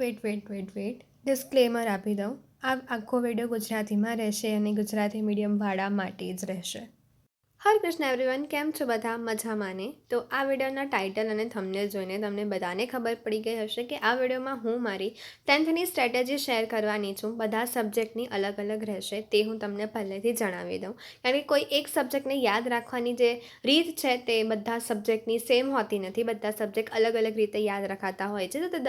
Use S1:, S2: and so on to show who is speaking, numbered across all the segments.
S1: Weight disclaimer આપી દઉં. આ આખો વિડીયો ગુજરાતીમાં રહેશે અને ગુજરાતી મીડિયમવાળા માટે જ રહેશે. હર કૃષ્ણ એવરીવન, કેમ છો બધા? મજામાં ને? તો આ વિડીયોના ટાઇટલ અને થંબનેલ જોઈને તમને બધાને ખબર પડી ગઈ હશે કે આ વિડીયોમાં હું મારી 10th સ્ટ્રેટેજી શેર કરવાની છું. બધા સબ્જેક્ટની અલગ અલગ રહેશે તે હું તમને પહેલેથી જણાવી દઉં. કારણ કે કોઈ એક સબ્જેક્ટને યાદ રાખવાની જે રીત છે તે બધા સબ્જેક્ટની સેમ હોતી નથી. બધા સબ્જેક્ટ અલગ અલગ રીતે યાદ રખાતા હોય છે. તો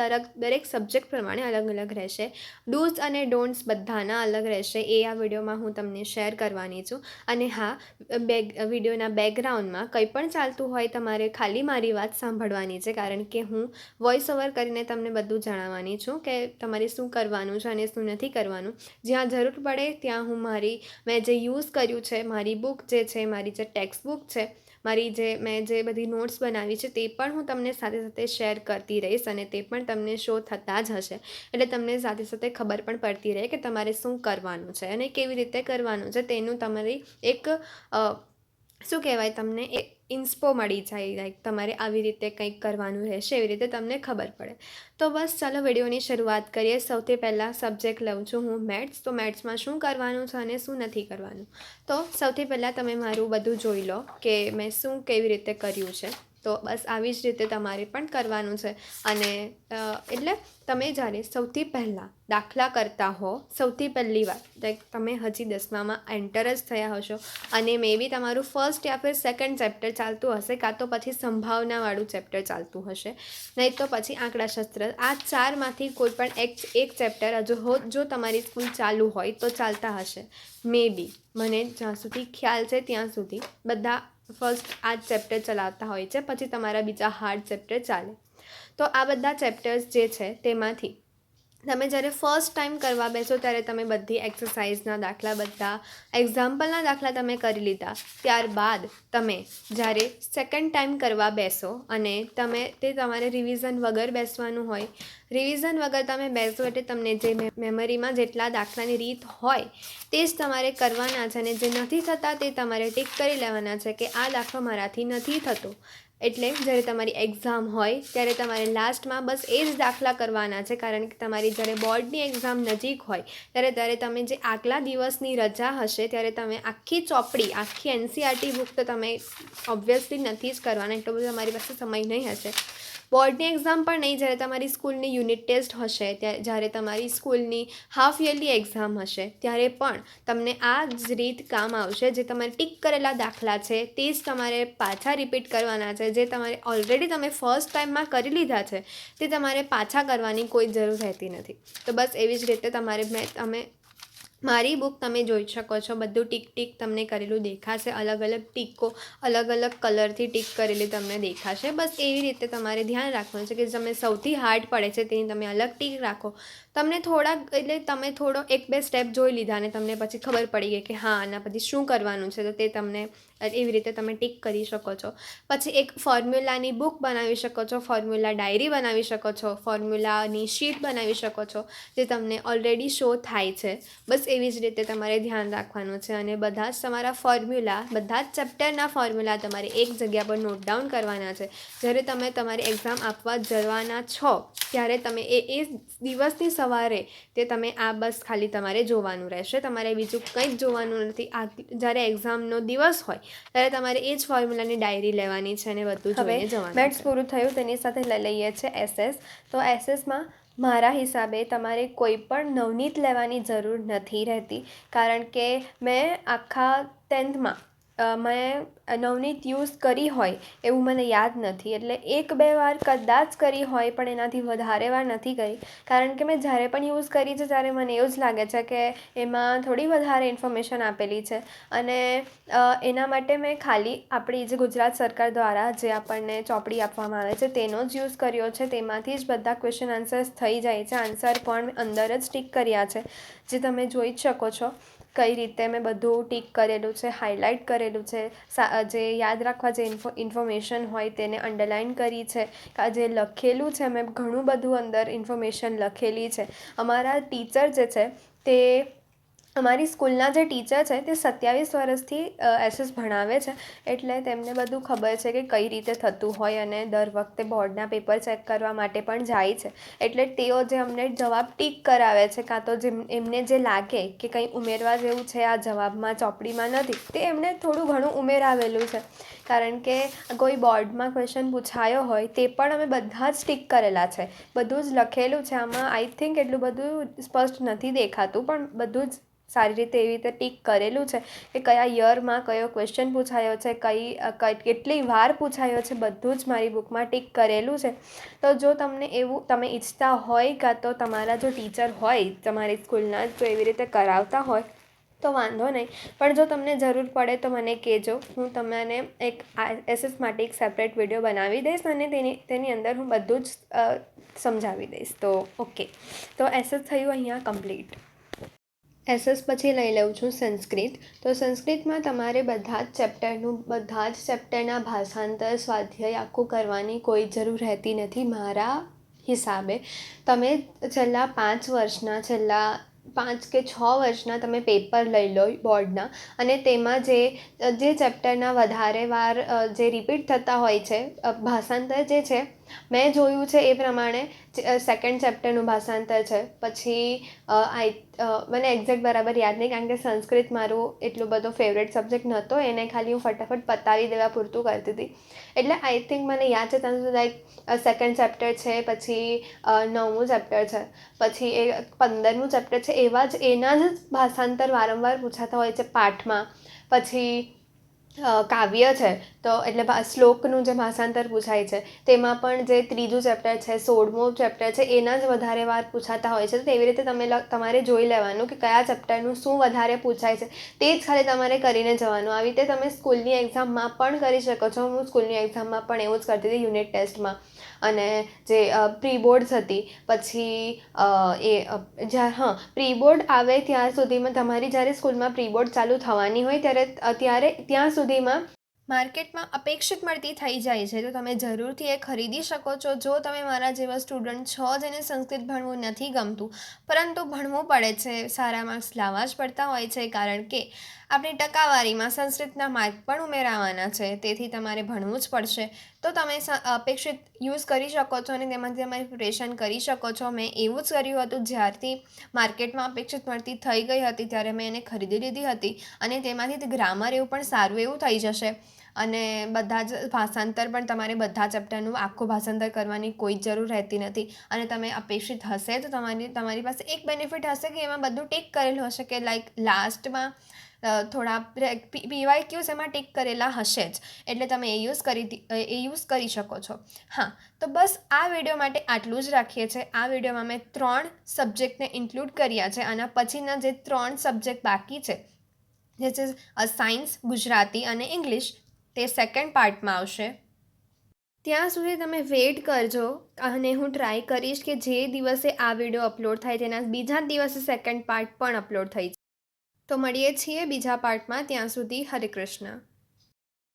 S1: દરેક સબ્જેક્ટ પ્રમાણે અલગ અલગ રહેશે. ડૂઝ અને ડોન્ટ્સ બધાના અલગ રહેશે. એ આ વિડીયોમાં હું તમને શેર કરવાની છું. અને હા, વિડીયોના બેકગ્રાઉન્ડમાં કંઈ પણ ચાલતું હોય તમારે ખાલી મારી વાત સાંભળવાની છે, કારણ કે હું વોઇસ ઓવર કરીને તમને બધું જણાવવાની છું કે તમારે શું કરવાનું છે અને શું નથી કરવાનું. જ્યાં જરૂર પડે ત્યાં મેં જે યુઝ કર્યું છે, મારી બુક જે છે, મારી જે ટેક્સ્ટ બુક છે, મેં જે બધી નોટ્સ બનાવી છે તે પણ હું તમને સાથે સાથે શેર કરતી રહીશ અને તે પણ તમને શો થતા જ હશે. એટલે તમને સાથે સાથે ખબર પણ પડતી રહે કે તમારે શું કરવાનું છે અને કેવી રીતે કરવાનું છે. તેનું તમારી એક શું કહેવાય, તમને એક ઇન્સ્પો મળી જાય. લાઈક તમારે આવી રીતે કંઈક કરવાનું રહેશે, એવી રીતે તમને ખબર પડે. તો બસ ચાલો વિડીયોની શરૂઆત કરીએ. સૌથી પહેલાં સબ્જેક્ટ લઉં છું હું મેથ્સ. તો મેથ્સમાં શું કરવાનું છે અને શું નથી કરવાનું. તો સૌથી પહેલાં તમે મારું બધું જોઈ લો કે મેં શું કેવી રીતે કર્યું છે. તો બસ આવી જ રીતે તમારે પણ કરવાનું છે. અને એટલે તમે જ્યારે સૌથી પહેલાં દાખલા કરતા હો, સૌથી પહેલી વાર લાઈક તમે હજી 10મામાં એન્ટર જ થયા હશો અને મે બી તમારું ફર્સ્ટ યા ફિર સેકન્ડ ચેપ્ટર ચાલતું હશે, કાં તો પછી સંભાવનાવાળું ચેપ્ટર ચાલતું હશે, નહીં તો પછી આંકડાશાસ્ત્ર. આ ચારમાંથી કોઈ પણ એક ચેપ્ટર જો તમારી સ્કૂલ ચાલુ હોય તો ચાલતા હશે. મે બી મને જ્યાં સુધી ખ્યાલ છે ત્યાં સુધી બધા ફર્સ્ટ આ જ ચેપ્ટર ચલાવતા હોય છે, પછી તમારા બીજા હાર્ડ ચેપ્ટર ચાલે. તો આ બધા ચેપ્ટર્સ જે છે તેમાંથી તમે જ્યારે ફર્સ્ટ ટાઈમ કરવા બેસો ત્યારે તમે બધી એક્સરસાઇઝના દાખલા, બધા એક્ઝામ્પલના દાખલા તમે કરી લીધા. ત્યારબાદ તમે જ્યારે સેકન્ડ ટાઈમ કરવા બેસો અને તમારે રિવિઝન વગર બેસવાનું હોય. રિવિઝન વગર તમે બેસો એટલે તમને જે મેમરીમાં જેટલા દાખલાની રીત હોય તે જ તમારે કરવાના છે અને જે નથી થતા તે તમારે ટિક કરી લેવાના છે કે આ દાખલો મારાથી નથી થતો. એટલે જ્યારે તમારી એક્ઝામ હોય ત્યારે તમારે લાસ્ટમાં બસ એ જ દાખલા કરવાના છે, કારણ કે તમારી જ્યારે બોર્ડની એક્ઝામ નજીક હોય ત્યારે તમે જે આગલા દિવસની રજા હશે ત્યારે તમે આખી ચોપડી, આખી NCERT બુક તો તમે ઓબ્વિયસલી નથી જ કરવાના, એટલો બધો તમારી પાસે સમય નહીં હશે. બોર્ડની એક્ઝામ પણ નહીં, જ્યારે તમારી સ્કૂલની યુનિટ ટેસ્ટ હશે, જ્યારે તમારી સ્કૂલની હાફ યરલી એક્ઝામ હશે ત્યારે પણ તમને આ જ રીત કામ આવશે. જે તમારે ટિક કરેલા દાખલા છે તે જ તમારે પાછા રિપીટ કરવાના છે. જે તમારે ઓલરેડી તમે ફર્સ્ટ ટાઈમમાં કરી લીધા છે તે તમારે પાછા કરવાની કોઈ જરૂર રહેતી નથી. તો બસ એવી જ રીતે મારી બુક તમે જોઈ શકો છો. બધું ટીક તમને કરેલું દેખાશે. અલગ અલગ ટીકો અલગ અલગ કલરથી ટીક કરેલી તમને દેખાશે. બસ એવી રીતે તમારે ધ્યાન રાખવાનું છે કે તમે સૌથી હાર્ડ પડે છે તેની તમે અલગ ટીક રાખો. તમે થોડો 1-2 સ્ટેપ જોઈ લીધા અને તમને પછી ખબર પડી ગઈ કે હા આના પછી શું કરવાનું છે, તો તે તમને એવી રીતે તમે ટીક કરી શકો છો. પછી એક ફોર્મ્યુલાની બુક બનાવી શકો છો, ફોર્મ્યુલા ડાયરી બનાવી શકો છો, ફોર્મ્યુલાની શીટ બનાવી શકો છો, જે તમને ઓલરેડી શો થાય છે. બસ એવી જ રીતે તમારે ધ્યાન રાખવાનું છે. અને બધા જ તમારા ફોર્મ્યુલા, બધા જ ચેપ્ટરના ફોર્મ્યુલા તમારે એક જગ્યા પર નોટ ડાઉન કરવાના છે. જ્યારે તમે તમારી એક્ઝામ આપવા જવાના છો ત્યારે તમે એ દિવસની સવારે તમે આ બસ ખાલી તમારે જોવાનું રહેશે. તમારે બીજું કંઈ જ જોવાનું નથી. જ્યારે એક્ઝામનો દિવસ હોય ત્યારે તમારે એ જ ફોર્મ્યુલાની ડાયરી લેવાની છે અને બધું જોઈને જવાનું. મેથ્સ પૂરું થયું, તેની સાથે લઈએ છીએ SS. તો SSમાં મારા હિસાબે તમારે કોઈ પણ નવનીત લેવાની જરૂર નથી રહેતી, કારણ કે મેં આખા 10thમાં મેં નવનીત યુઝ કરી હોય એવું મને યાદ નથી. એટલે 1-2 વાર કદાચ કરી હોય, પણ એનાથી વધારે વાર નથી કરી. કારણ કે મેં જ્યારે પણ યુઝ કરી છે ત્યારે મને એવું જ લાગે છે કે એમાં થોડી વધારે ઇન્ફોર્મેશન આપેલી છે. અને એના માટે મેં ખાલી આપણી જે ગુજરાત સરકાર દ્વારા જે આપણને ચોપડી આપવામાં આવે છે તેનો જ યુઝ કર્યો છે. તેમાંથી જ બધા ક્વેશ્ચન આન્સર્સ થઈ જાય છે. આન્સર પણ અંદર જ ટિક કર્યા છે, જે તમે જોઈ જ શકો છો કઈ રીતે મેં બધું ટિક કરેલું છે, હાઇલાઇટ કરેલું છે. જે યાદ રાખવા જે ઇન્ફોર્મેશન હોય તેને અંડરલાઇન કરી છે. જે લખેલું છે મેં ઘણું બધું અંદર ઇન્ફોર્મેશન લખેલી છે. અમારા ટીચર જે છે તે અમારી સ્કૂલના જે ટીચર છે તે 27 વર્ષથી એસએસ ભણાવે છે, એટલે તેમને બધું ખબર છે કે કઈ રીતે થતું હોય, અને દર વખતે બોર્ડના પેપર ચેક કરવા માટે પણ જાય છે. એટલે તેઓ જે અમને જવાબ ટીક કરાવે છે, કાં તો જેમ એમને જે લાગે કે કંઈ ઉમેરવા જેવું છે આ જવાબમાં, ચોપડીમાં નથી, તે એમણે થોડું ઘણું ઉમેરાવેલું છે. કારણ કે કોઈ બોર્ડમાં ક્વેશ્ચન પૂછાયો હોય તે પણ અમે બધા જ ટીક કરેલા છે, બધું જ લખેલું છે. આમાં આઈ થિંક એટલું બધું સ્પષ્ટ નથી દેખાતું, પણ બધું જ સારી રીતે એવી રીતે ટીક કરેલું છે કે કયા યરમાં કયો ક્વેશ્ચન પૂછાયો છે, કેટલી વાર પૂછાયો છે, બધું જ મારી બુકમાં ટીક કરેલું છે. તો જો તમને એવું તમે ઈચ્છતા હોય, કાં તો તમારા જો ટીચર હોય તમારી સ્કૂલના જો એવી રીતે કરાવતા હોય તો વાંધો નહીં, પણ જો તમને જરૂર પડે તો મને કહેજો. હું તમને એક એસએસ માટે એક સેપરેટ વિડીયો બનાવી દઈશ, અને તેની અંદર હું બધું જ સમજાવી દઈશ. તો ઓકે, તો એસએસ થયું અહીંયા કમ્પ્લીટ. એસએસ પછી લઈ લઉં છું સંસ્કૃત. તો સંસ્કૃતમાં તમારે બધા જ ચેપ્ટરના ભાષાંતર, સ્વાધ્યાય આખું કરવાની કોઈ જરૂર રહેતી નથી મારા હિસાબે. તમે છેલ્લા 5 કે 6 વર્ષના તમે પેપર લઈ લો બોર્ડના, અને તેમાં જે ચેપ્ટરના વધારે વાર જે રિપીટ થતા હોય છે, ભાષાંતર જે છે મેં જોયું છે એ પ્રમાણે સેકન્ડ ચેપ્ટરનું ભાષાંતર છે. પછી મને એક્ઝેક્ટ બરાબર યાદ નહીં, કારણ કે સંસ્કૃત મારું એટલું બધો ફેવરેટ સબ્જેક્ટ નહોતો, એને ખાલી હું ફટાફટ પતાવી દેવા પૂરતું કરતી હતી. એટલે આઈ થિંક મને યાદ છે ત્યાં સુધી લાઈક સેકન્ડ ચેપ્ટર છે, પછી 9મું ચેપ્ટર છે, પછી એ 15મું ચેપ્ટર છે, એના જ ભાષાંતર વારંવાર પૂછાતા હોય છે પાઠમાં. પછી કાવ્ય છે, તો એટલે શ્લોકનું જે ભાષાંતર પૂછાય છે તેમાં પણ જે 3જું ચેપ્ટર છે, 16મું ચેપ્ટર છે, એના જ વધારે વાર પૂછાતા હોય છે. તો એવી રીતે તમારે જોઈ લેવાનું કે કયા ચેપ્ટરનું શું વધારે પૂછાય છે, તે જ ખાલી તમારે કરીને જવાનું. આવી રીતે તમે સ્કૂલની એક્ઝામમાં પણ કરી શકો છો. હું સ્કૂલની એક્ઝામમાં પણ એવું જ કરતી હતી યુનિટ ટેસ્ટમાં. અને જે પ્રી બોર્ડ્સ હતી, પછી પ્રી બોર્ડ આવે ત્યાર સુધીમાં, તમારી જ્યારે સ્કૂલમાં પ્રી બોર્ડ ચાલુ થવાની હોય ત્યારે ત્યાં સુધીમાં માર્કેટમાં અપેક્ષિત મળતી થઈ જાય છે, તો તમે જરૂરથી એ ખરીદી શકો છો. જો તમે મારા જેવા સ્ટુડન્ટ છો જેને સંસ્કૃત ભણવું નથી ગમતું, પરંતુ ભણવું પડે છે, સારા માર્ક્સ લાવવા જ પડતા હોય છે, કારણ કે આપણી ટકાવારીમાં સંસ્કૃતના માર્ક પણ ઉમેરાવાના છે, તેથી તમારે ભણવું જ પડશે. તો તમે અપેક્ષિત યુઝ કરી શકો છો, અને તેમાંથી તમારી પ્રિપરેશન કરી શકો છો. મેં એવું જ કર્યું હતું. જ્યારથી માર્કેટમાં અપેક્ષિત મળતી થઈ ગઈ હતી ત્યારે મેં એને ખરીદી લીધી હતી, અને તેમાંથી ગ્રામર એવું પણ સારું એવું થઈ જશે. અને બધા જ ભાષાંતર પણ તમારે બધા ચેપ્ટરનું આખું ભાષાંતર કરવાની કોઈ જરૂર રહેતી નથી. અને તમે અપેક્ષિત હશે તો તમારી પાસે એક બેનિફિટ હશે કે એમાં બધું ટિક કરેલું હશે, કે લાઈક લાસ્ટમાં થોડા PYQs એમાં ટિક કરેલા હશે જ, એટલે તમે એ યુઝ કરી શકો છો. હા, તો બસ આ વિડીયો માટે આટલું જ રાખીએ છીએ. આ વિડીયોમાં મેં 3 સબ્જેક્ટને ઇન્ક્લુડ કર્યા છે. આના પછીના જે 3 સબ્જેક્ટ બાકી છે, જે છે સાયન્સ, ગુજરાતી અને ઇંગ્લિશ, તે સેકન્ડ પાર્ટમાં આવશે. ત્યાં સુધી તમે વેઇટ કરજો, અને હું ટ્રાય કરીશ કે જે દિવસે આ વિડીયો અપલોડ થાય તેના બીજા દિવસે સેકન્ડ પાર્ટ પણ અપલોડ થઈ જાય. તો મળીએ છીએ બીજા પાર્ટમાં. ત્યાં સુધી હરે કૃષ્ણ.